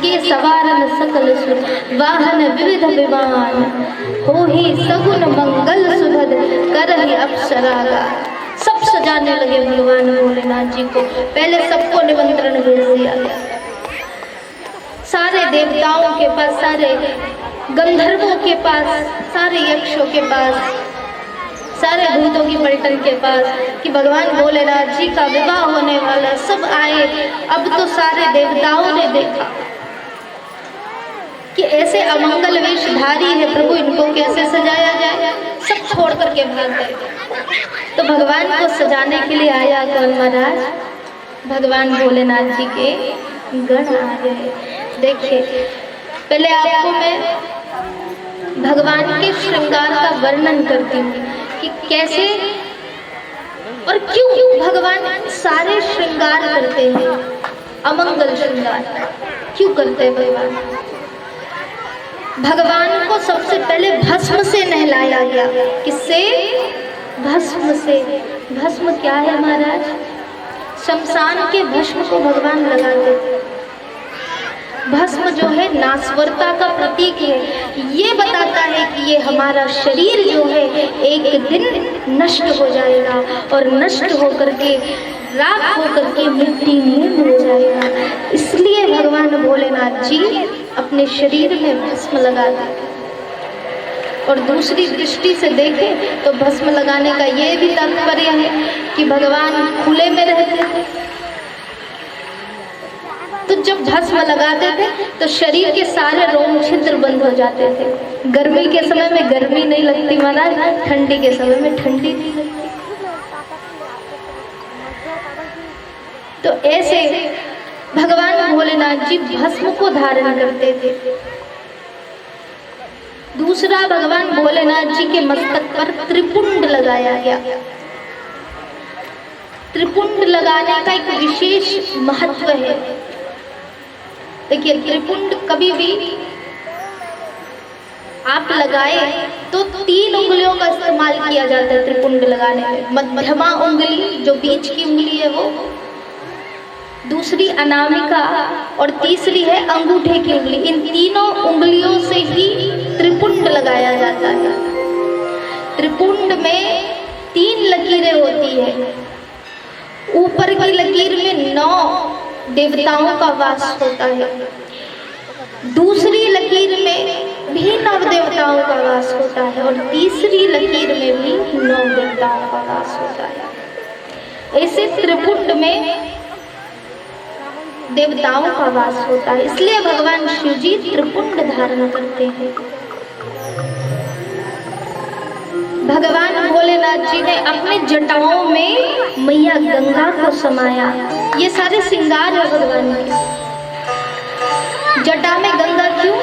सके सवारन सकल सुर, वाहन विविध विमान, हो ही सगुन मंगल सुभद, करहि अप्सरागा। सब सजाने लगे भगवान भोलेनाथ जी को। पहले सबको निमंत्रण भेज दिया गया, सारे देवताओं के पास, सारे गंधर्वों के पास, सारे यक्षों के पास, सारे भूतों की पलटन के पास कि भगवान भोलेनाथ जी का विवाह होने वाला। सब आए। अब तो सारे देवताओं ने देखा कि ऐसे अमंगल वेशधारी है प्रभु, इनको कैसे सजाया जाए। सब छोड़ करके भाग गए। तो भगवान को सजाने के लिए आया कौन महाराज? भगवान भोलेनाथ जी के गण आ गए। देखिए, पहले आपको मैं भगवान के श्रृंगार का वर्णन करती हूँ कि कैसे और क्यों भगवान सारे श्रृंगार करते हैं। अमंगल श्रृंगार क्यों करते हैं भगवान? भगवान को सबसे पहले भस्म से नहलाया गया। किससे? भस्म से। भस्म क्या है महाराज? शमशान के भस्म को भगवान लगाते। भस्म जो है नासवरता का प्रतीक है। ये बताता है कि ये हमारा शरीर जो है एक दिन नष्ट हो जाएगा और नष्ट होकर के राख होकर के मिट्टी में मिल जाएगा। इसलिए भगवान भोलेनाथ जी अपने शरीर में भस्म लगाते। और दूसरी दृष्टि से देखें तो भस्म लगाने का ये भी तात्पर्य है कि भगवान खुले में रहते थे। तो जब भस्म लगाते थे तो शरीर के सारे रोम छिद्र बंद हो जाते थे। गर्मी के समय में गर्मी नहीं लगती महाराज, ठंडी के समय में ठंडी नहीं लगती। तो ऐसे भगवान भोलेनाथ जी भस्म को धारण करते थे। दूसरा, भगवान भोलेनाथ जी के मस्तक पर त्रिपुंड लगाया गया। त्रिपुंड लगाने का एक विशेष महत्व है। देखिए, त्रिपुंड कभी भी आप लगाए तो 3 उंगलियों का इस्तेमाल किया जाता है त्रिपुंड लगाने में। मध्यमा उंगली जो बीच की उंगली है वो, दूसरी अनामिका और तीसरी है अंगूठे की उंगली। इन तीनों उंगलियों से ही त्रिपुंड लगाया जाता है। त्रिपुंड में 3 लकीरें होती है। ऊपर की लकीर में 9 देवताओं का वास होता है। दूसरी लकीर में भी 9 देवताओं का वास होता है और तीसरी लकीर में भी 9 देवताओं का वास होता है। ऐसे त्रिपुंड में देवताओं का वास होता है। इसलिए भगवान शिव जी त्रिपुंड धारण करते हैं। भगवान भोलेनाथ जी ने अपने जटाओं में मैया गंगा को समाया। ये सारे श्रृंगार है भगवान के। जटा में गंगा क्यों?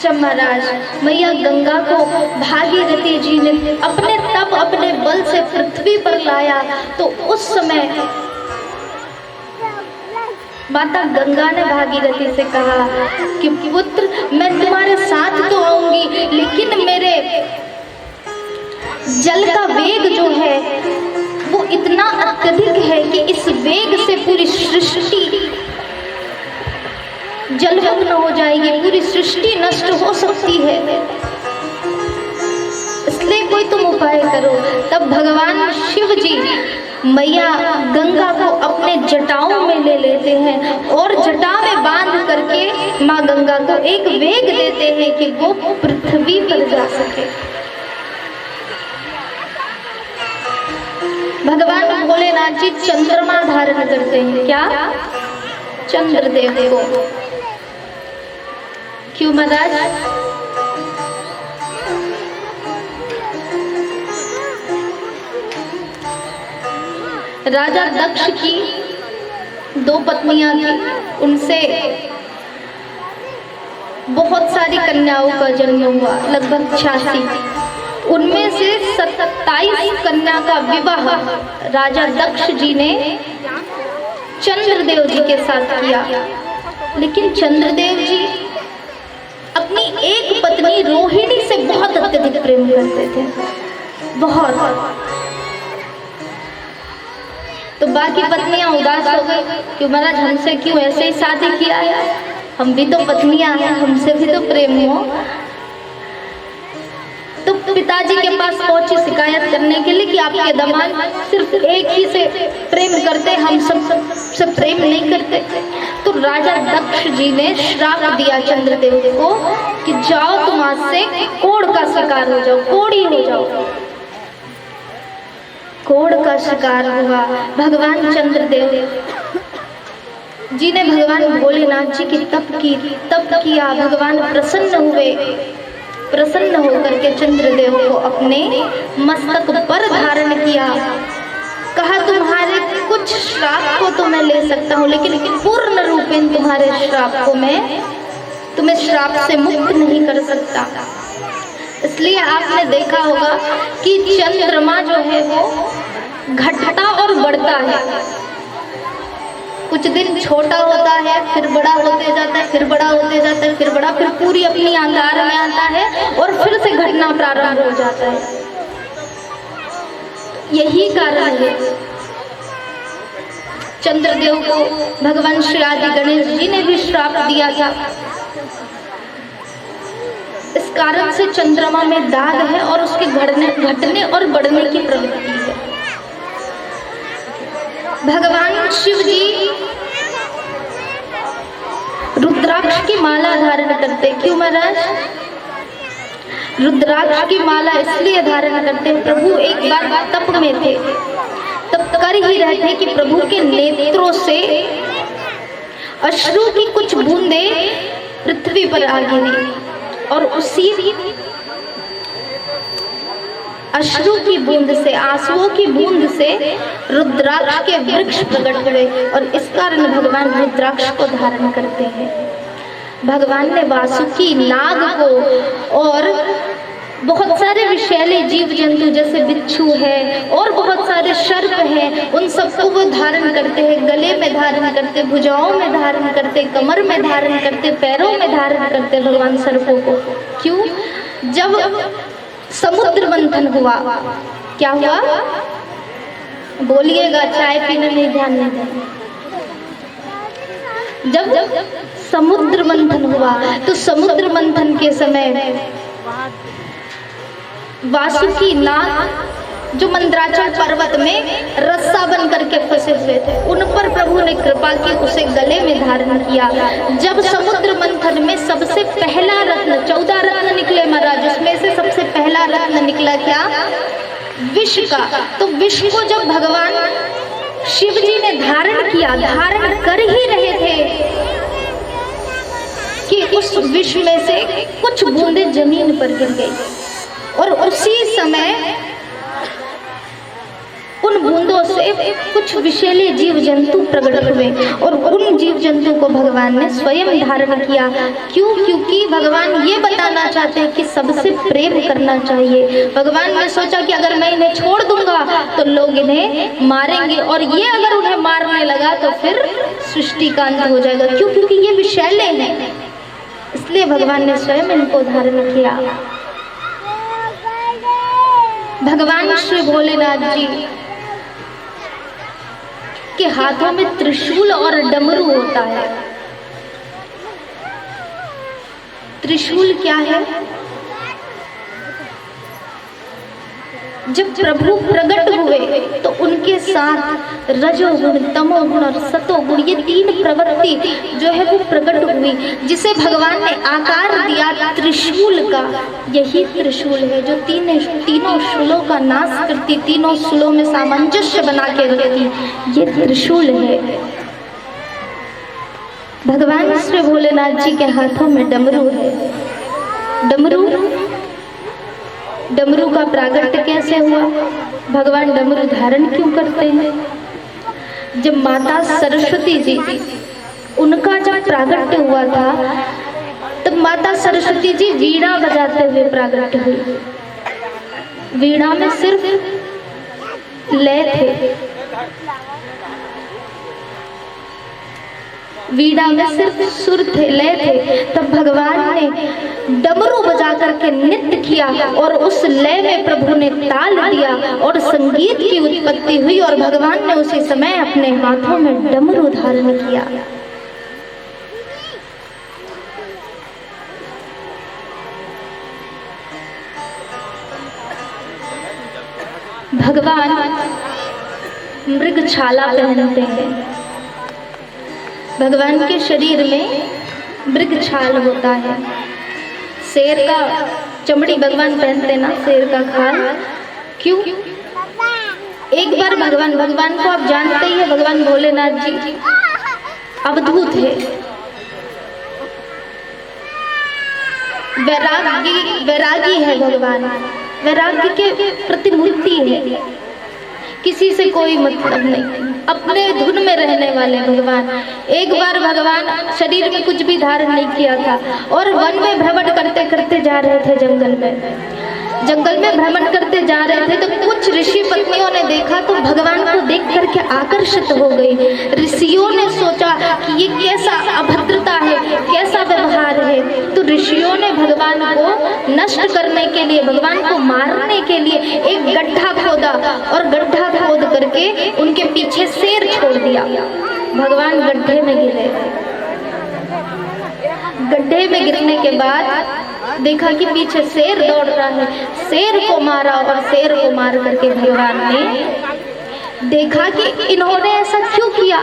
जब महाराज मैया गंगा को भागीरथी जी ने अपने तप अपने बल से पृथ्वी पर लाया तो उस समय माता गंगा ने भागीरथी से कहा कि पुत्र, मैं तुम्हारे साथ तो आऊंगी, लेकिन मेरे जल का वेग जो है वो इतना अत्यधिक है कि इस वेग से पूरी सृष्टि जलमग्न हो जाएगी, पूरी सृष्टि नष्ट हो सकती है। इसलिए कोई तुम उपाय करो। तब भगवान शिव जी मैया गंगा को अपने जटाओं में ले लेते हैं और जटा में बांध करके माँ गंगा को एक वेग देते हैं कि वो पृथ्वी पर जा सके। भगवान भोलेनाथ जी चंद्रमा धारण करते हैं। क्या? चंद्रदेव को। क्यों महाराज? राजा दक्ष की 2 पत्नियां थी, उनसे बहुत सारी कन्याओं का जन्म हुआ, लगभग 86। उनमें से 27 कन्या का विवाह राजा दक्ष जी ने चंद्रदेव जी के साथ किया। लेकिन चंद्रदेव जी अपनी एक पत्नी रोहिणी से बहुत अत्यधिक प्रेम करते थे, बहुत। तो बाकी पत्नियां उदास हो गई कि महाराज हमसे क्यों ऐसे ही शादी किया है, हम भी तो पत्नियां हैं, हमसे भी तो प्रेम हो। तो पिताजी के पास पहुंची शिकायत करने के लिए कि आपके दामाद सिर्फ एक ही से प्रेम करते, हम सब से प्रेम नहीं करते। तो राजा दक्ष जी ने श्राप दिया चंद्रदेव को कि जाओ तुम आज से कोढ़ का शिकार हो जाओ, कोढ़ी हो जाओ। कोढ़ का शिकार हुआ भगवान चंद्रदेव जी ने भगवान भोलेनाथ जी की तप किया। भगवान प्रसन्न हुए, प्रसन्न होकर के चंद्रदेव को अपने मस्तक पर धारण किया। कहा तुम्हारे कुछ श्राप को तो मैं ले सकता हूँ, लेकिन पूर्ण रूपेण तुम्हारे श्राप को मैं तुम्हें श्राप से मुक्त नहीं कर सकता। इसलिए आपने देखा होगा कि चंद्रमा जो है वो घटता और बढ़ता है, कुछ दिन छोटा होता है, फिर बड़ा होते जाता है, फिर बड़ा होते जाता है, फिर बड़ा, फिर पूरी अपनी अंगार में आता है और फिर से घटना प्रारंभ हो जाता है। यही कारण है चंद्रदेव को भगवान श्री आदि गणेश जी ने भी श्राप दिया था। इस कारण से चंद्रमा में दाग है और उसके घटने और बढ़ने की प्रवृत्ति है। भगवान शिव जी रुद्राक्ष की माला धारण करते। क्यों महाराज? रुद्राक्ष की माला इसलिए धारण करते हैं, प्रभु एक बार तप में थे, तप कर ही रहे थे कि प्रभु के नेत्रों से अश्रु की कुछ बूंदे पृथ्वी पर आ गिरी और उसी अश्रु की बूंद से, आंसुओं की बूंद से रुद्राक्ष के वृक्ष प्रकट हुए और इस कारण भगवान रुद्राक्ष को धारण करते हैं। भगवान ने वासुकी नाग को और बहुत सारे विषैले जीव जंतु जैसे बिच्छू है और बहुत सारे सर्प हैं, उन सबको वो धारण करते हैं, गले में धारण करते, भुजाओं में धारण करते, कमर में धारण करते, पैरों में धारण करते भगवान सर्पों को। क्यों? जब समुद्र मंथन हुआ, क्या हुआ? बोलिएगा, चाय पीने में ध्यान नहीं दें। जब समुद्र मंथन हुआ तो समुद्र मंथन के समय वासुकी नाग जो मंदराचल पर्वत में रस्सा बन करके फंसे हुए थे, उन पर प्रभु ने कृपा की, उसे गले में धारण किया। जब समुद्र मंथन में सबसे पहला रत्न, 14 रत्न निकले महाराज, उसमें से सबसे पहला रत्न निकला क्या? विष का। तो विष को जब भगवान शिव जी ने धारण किया, धारण कर ही रहे थे कि उस विष में से कुछ बूंदें जमीन पर गिर गई और उसी समय उन बूंदों से कुछ विषैले जीव जंतु प्रकट हुए और उन जीव जंतु को भगवान ने स्वयं धारण किया। क्यों? क्योंकि भगवान ये बताना चाहते हैं कि सबसे प्रेम करना चाहिए। भगवान ने सोचा कि अगर मैं इन्हें छोड़ दूंगा तो लोग इन्हें मारेंगे और ये अगर उन्हें मारने लगा तो फिर सृष्टि का अंत हो जाएगा। क्यों? क्योंकि ये विषैले हैं, इसलिए भगवान ने स्वयं इनको धारण किया। भगवान श्री भोलेनाथ जी के हाथों में त्रिशूल और डमरू होता है। त्रिशूल क्या है? जब प्रभु प्रकट हुए तो उनके साथ रजोगुण, तमोगुण और सतोगुण, ये 3 प्रवृत्ति जो है वो प्रकट हुई, जिसे भगवान ने आकार दिया त्रिशूल का। यही त्रिशूल है जो तीनों शूलों का नाश करती, तीनों शूलों में सामंजस्य बना के रखती, ये त्रिशूल है। भगवान श्री भोलेनाथ जी के हाथों में डमरू है। डमरू का प्रागट्य कैसे हुआ? भगवान डमरू धारण क्यों करते हैं? जब माता सरस्वती जी, उनका जब प्रागट्य हुआ था तब माता सरस्वती जी वीणा बजाते हुए प्रागट्य हुई। वीणा में सिर्फ लय थे, वीणा में सिर्फ सुर थे, लय थे, तब भगवान ने डमरू बजा करके नृत्य किया और उस लय में प्रभु ने ताल दिया और संगीत की उत्पत्ति हुई और भगवान ने उसी समय अपने हाथों में डमरू धारण किया। भगवान मृगछाला पहनते हैं। भगवान के शरीर में मृगछाल होता है। शेर का चमड़ी भगवान पहनते ना, शेर का खाल। क्यों? एक बार भगवान को आप जानते ही है, भगवान भोलेनाथ जी अवधूत है, वैरागी है। भगवान वैराग्य के प्रतिमूर्ति है, किसी से कोई मतलब नहीं, अपने धुन में रहने वाले भगवान। एक बार भगवान शरीर में कुछ भी धारण नहीं किया था और वन में भ्रमण करते करते जा रहे थे, जंगल में भ्रमण करते जा रहे थे, तो कुछ ऋषि पत्नियों ने देखा तो भगवान को देख करके आकर्षित हो गई। ऋषियों ने सोचा कि ये कैसा अभद्रता है, कैसा व्यवहार है, तो ऋषियों ने भगवान को नष्ट करने के लिए, भगवान को मारने के लिए एक गड्ढा खोदा और गड्ढा खोद करके उनके पीछे शेर छोड़ दिया। भगवान गड्ढे में गिरे। गड्ढे में गिरने के बाद देखा कि पीछे शेर दौड़ रहा है, शेर को मारा और शेर को मार करके भगवान ने देखा कि इन्होंने ऐसा क्यों किया।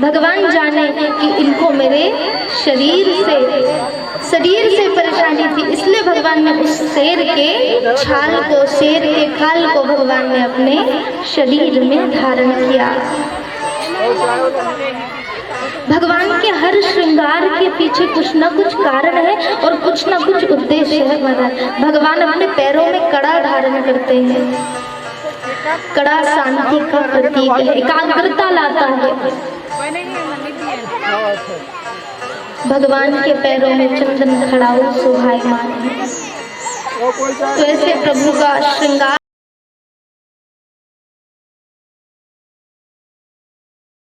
भगवान जाने कि इनको मेरे शरीर से परेशानी थी, इसलिए भगवान ने उस शेर के छाल को, शेर के खाल को भगवान ने अपने शरीर में धारण किया। भगवान के हर श्रृंगार के पीछे कुछ न कुछ कारण है और कुछ न कुछ उद्देश्य है। भगवान अपने पैरों में कड़ा धारण करते हैं। कड़ा शांति का प्रतीक है, एकाग्रता लाता है। भगवान के पैरों में चंदन खड़ाऊ शोभायमान है। तो ऐसे प्रभु का श्रृंगार